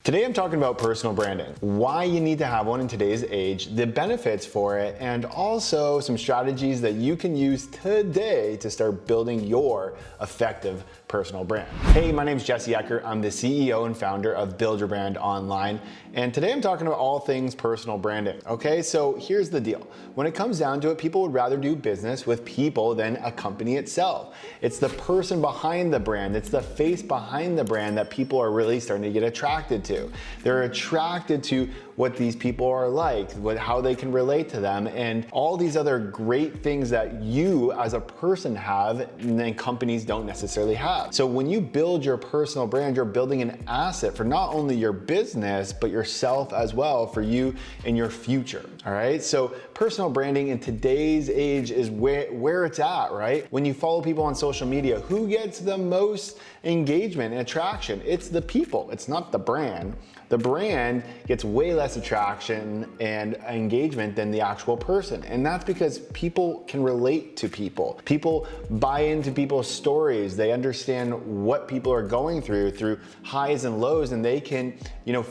Today I'm talking about personal branding, why you need to have one in today's age, the benefits for it, and also some strategies that you can use today to start building your effective personal brand. Hey, my name is Jesse Eker. I'm the CEO and founder of Build Your Brand Online, and today I'm talking about all things personal branding. Okay, so here's the deal. When it comes down to it, people would rather do business with people than a company itself. It's the person behind the brand, it's the face behind the brand that people are really starting to get attracted to. They're attracted to what these people are like, how they can relate to them, and all these other great things that you as a person have and then companies don't necessarily have. So when you build your personal brand, you're building an asset for not only your business, but yourself as well, for you and your future, all right? So personal branding in today's age is where it's at, right? When you follow people on social media, who gets the most engagement and attraction? It's the people, it's not the brand. The brand gets way less attraction and engagement than the actual person. And that's because people can relate to people. People buy into people's stories. They understand what people are going through highs and lows, and they can,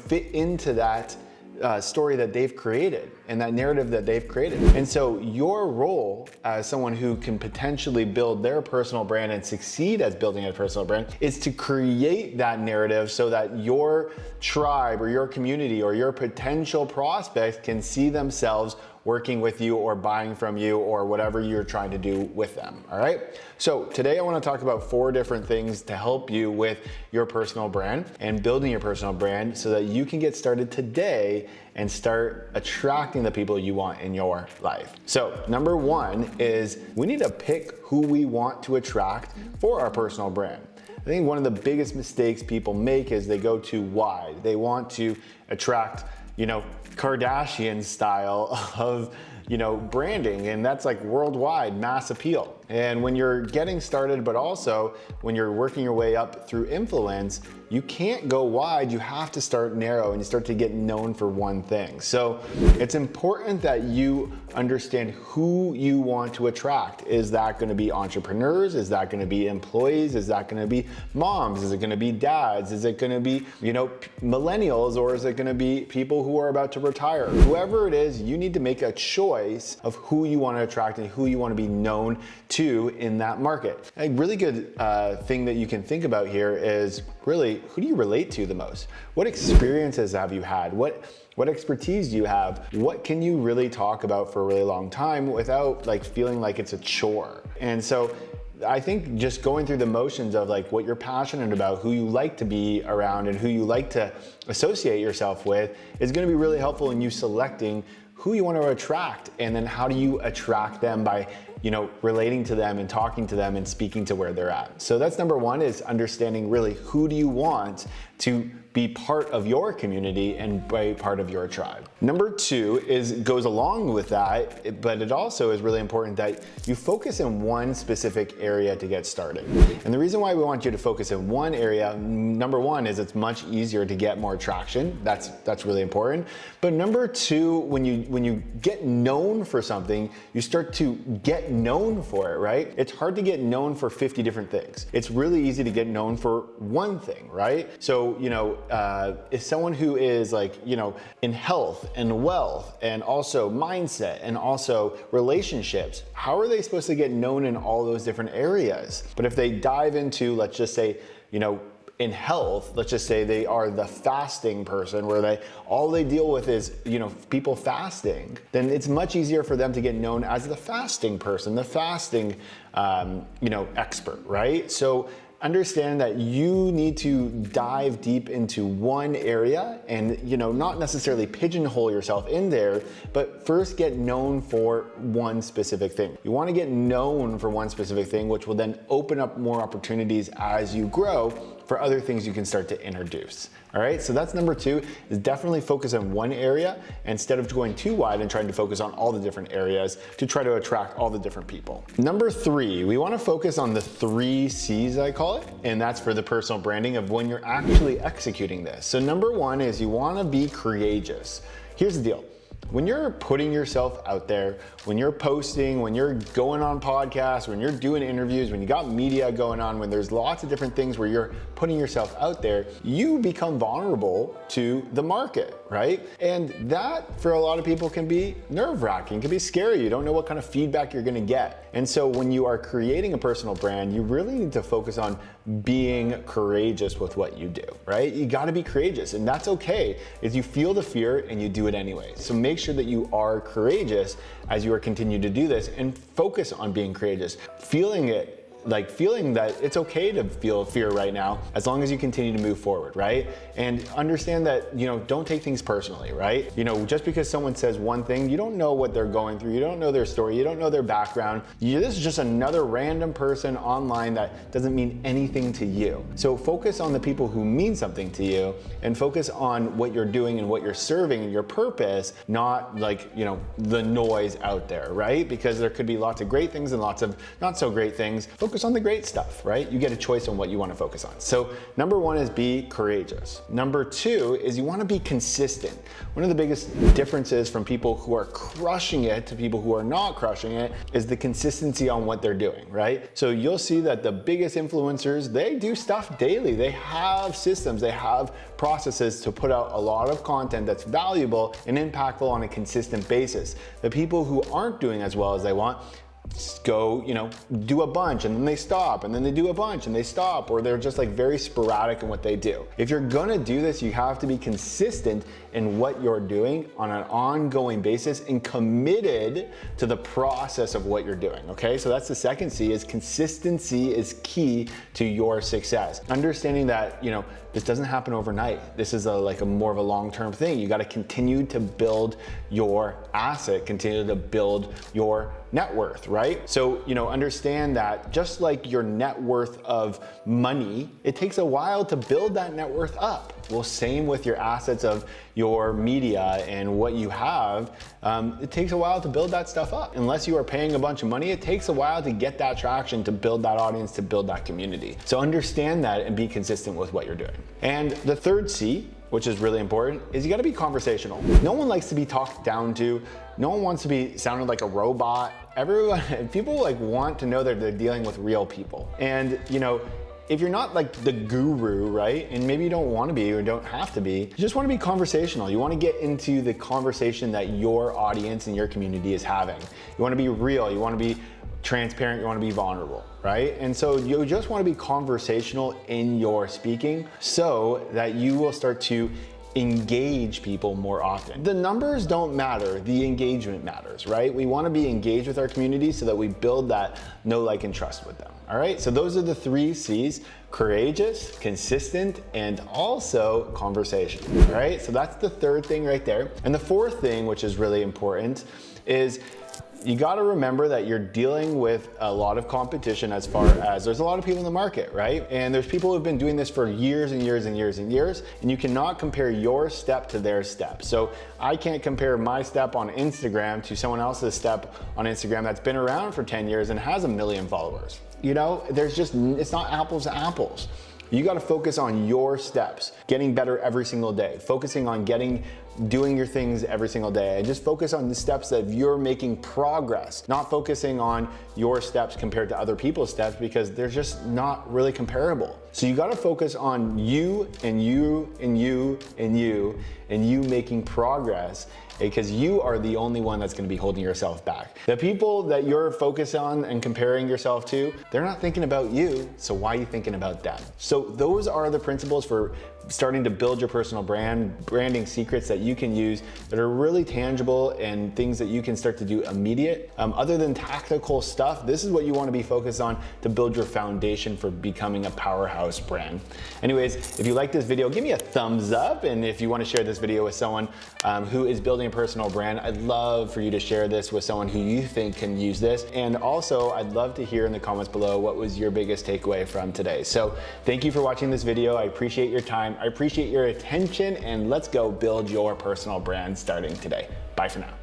fit into that story that they've created and that narrative that they've created. And so your role as someone who can potentially build their personal brand and succeed as building a personal brand is to create that narrative so that your tribe or your community or your potential prospects can see themselves working with you or buying from you or whatever you're trying to do with them, all right? So today I wanna talk about 4 different things to help you with your personal brand and building your personal brand so that you can get started today and start attracting the people you want in your life. So number 1 is we need to pick who we want to attract for our personal brand. I think one of the biggest mistakes people make is they go too wide. They want to attract Kardashian style of, branding, and that's like worldwide mass appeal. And when you're getting started, but also when you're working your way up through influence, you can't go wide, you have to start narrow and you start to get known for one thing. So it's important that you understand who you want to attract. Is that gonna be entrepreneurs? Is that gonna be employees? Is that gonna be moms? Is it gonna be dads? Is it gonna be, millennials? Or is it gonna be people who are about to retire? Whoever it is, you need to make a choice of who you wanna attract and who you wanna be known to in that market. A really good thing that you can think about here is really, who do you relate to the most? What experiences have you had? What expertise do you have? What can you really talk about for a really long time without feeling like it's a chore? And so I think just going through the motions of what you're passionate about, who you like to be around and who you like to associate yourself with is gonna be really helpful in you selecting who you want to attract, and then how do you attract them by relating to them and talking to them and speaking to where they're at. So that's number 1, is understanding really who do you want to be part of your community and be part of your tribe. Number 2 goes along with that, but it also is really important that you focus in one specific area to get started. And the reason why we want you to focus in one area, number 1, is it's much easier to get more traction. That's really important. But number 2, when you get known for something, you start to get known for it, right? It's hard to get known for 50 different things. It's really easy to get known for one thing, right? So, if someone who is in health and wealth and also mindset and also relationships, how are they supposed to get known in all those different areas? But if they dive into, let's just say, in health, let's just say they are the fasting person where all they deal with is, people fasting, then it's much easier for them to get known as the fasting person, the fasting, expert, right? So understand that you need to dive deep into one area and, not necessarily pigeonhole yourself in there, but first get known for one specific thing. You want to get known for one specific thing, which will then open up more opportunities as you grow for other things you can start to introduce. All right, so that's number 2, is definitely focus on one area instead of going too wide and trying to focus on all the different areas to try to attract all the different people. Number 3, we want to focus on the 3 C's, I call it, and that's for the personal branding of when you're actually executing this. So number 1 is you want to be courageous. Here's the deal. When you're putting yourself out there, when you're posting, when you're going on podcasts, when you're doing interviews, when you got media going on, when there's lots of different things where you're putting yourself out there, you become vulnerable to the market, right? And that for a lot of people can be nerve-wracking, can be scary. You don't know what kind of feedback you're gonna get. And so when you are creating a personal brand, you really need to focus on being courageous with what you do, right? You gotta be courageous, and that's okay if you feel the fear and you do it anyway. So make sure that you are courageous as you are continuing to do this, and focus on being courageous. Feeling that it's okay to feel fear right now, as long as you continue to move forward, right? And understand that, don't take things personally, right? Just because someone says one thing, you don't know what they're going through, you don't know their story, you don't know their background. This is just another random person online that doesn't mean anything to you. So focus on the people who mean something to you, and focus on what you're doing and what you're serving and your purpose, not the noise out there, right? Because there could be lots of great things and lots of not so great things. Focus on the great stuff, right? You get a choice on what you want to focus on. So number one is be courageous. Number two is you want to be consistent. One of the biggest differences from people who are crushing it to people who are not crushing it is the consistency on what they're doing, right? So you'll see that the biggest influencers, they do stuff daily. They have systems, they have processes to put out a lot of content that's valuable and impactful on a consistent basis. The people who aren't doing as well as they want go, do a bunch and then they stop, and then they do a bunch and they stop, or they're just very sporadic in what they do. If you're gonna do this, you have to be consistent in what you're doing on an ongoing basis and committed to the process of what you're doing, okay? So that's the second C, is consistency is key to your success. Understanding that, this doesn't happen overnight. This is a more of a long-term thing. You gotta continue to build your asset, continue to build your net worth, right? So, understand that just like your net worth of money, it takes a while to build that net worth up. Well, same with your assets of your media and what you have. It takes a while to build that stuff up. Unless you are paying a bunch of money, it takes a while to get that traction, to build that audience, to build that community. So understand that and be consistent with what you're doing. And the third C, which is really important, is you gotta be conversational. No one likes to be talked down to. No one wants to be sounded like a robot. People want to know that they're dealing with real people. And if you're not the guru, right? And maybe you don't want to be or don't have to be, you just want to be conversational. You want to get into the conversation that your audience and your community is having. You want to be real, you want to be transparent, you want to be vulnerable, right? And so you just want to be conversational in your speaking so that you will start to engage people more often. The numbers don't matter, the engagement matters, right? We want to be engaged with our community so that we build that know, like, and trust with them. All right, so those are the three C's: courageous, consistent, and also conversational. All right, so that's the third thing right there. And the fourth thing, which is really important, is you gotta remember that you're dealing with a lot of competition, as far as there's a lot of people in the market, right? And there's people who've been doing this for years and years and years and years, and you cannot compare your step to their step. So I can't compare my step on Instagram to someone else's step on Instagram that's been around for 10 years and has 1 million followers. It's not apples to apples. You gotta focus on your steps, getting better every single day, focusing on doing your things every single day, and just focus on the steps that you're making progress, not focusing on your steps compared to other people's steps, because they're just not really comparable. So you gotta focus on you and you and you and you and you making progress, because you are the only one that's gonna be holding yourself back. The people that you're focused on and comparing yourself to, they're not thinking about you, so why are you thinking about them? So those are the principles for starting to build your personal branding secrets that you can use that are really tangible and things that you can start to do immediate. Other than tactical stuff, this is what you want to be focused on to build your foundation for becoming a powerhouse brand. Anyways, if you like this video, give me a thumbs up. And if you want to share this video with someone who is building a personal brand, I'd love for you to share this with someone who you think can use this. And also, I'd love to hear in the comments below what was your biggest takeaway from today. So thank you for watching this video. I appreciate your time. I appreciate your attention, and let's go build your personal brand starting today. Bye for now.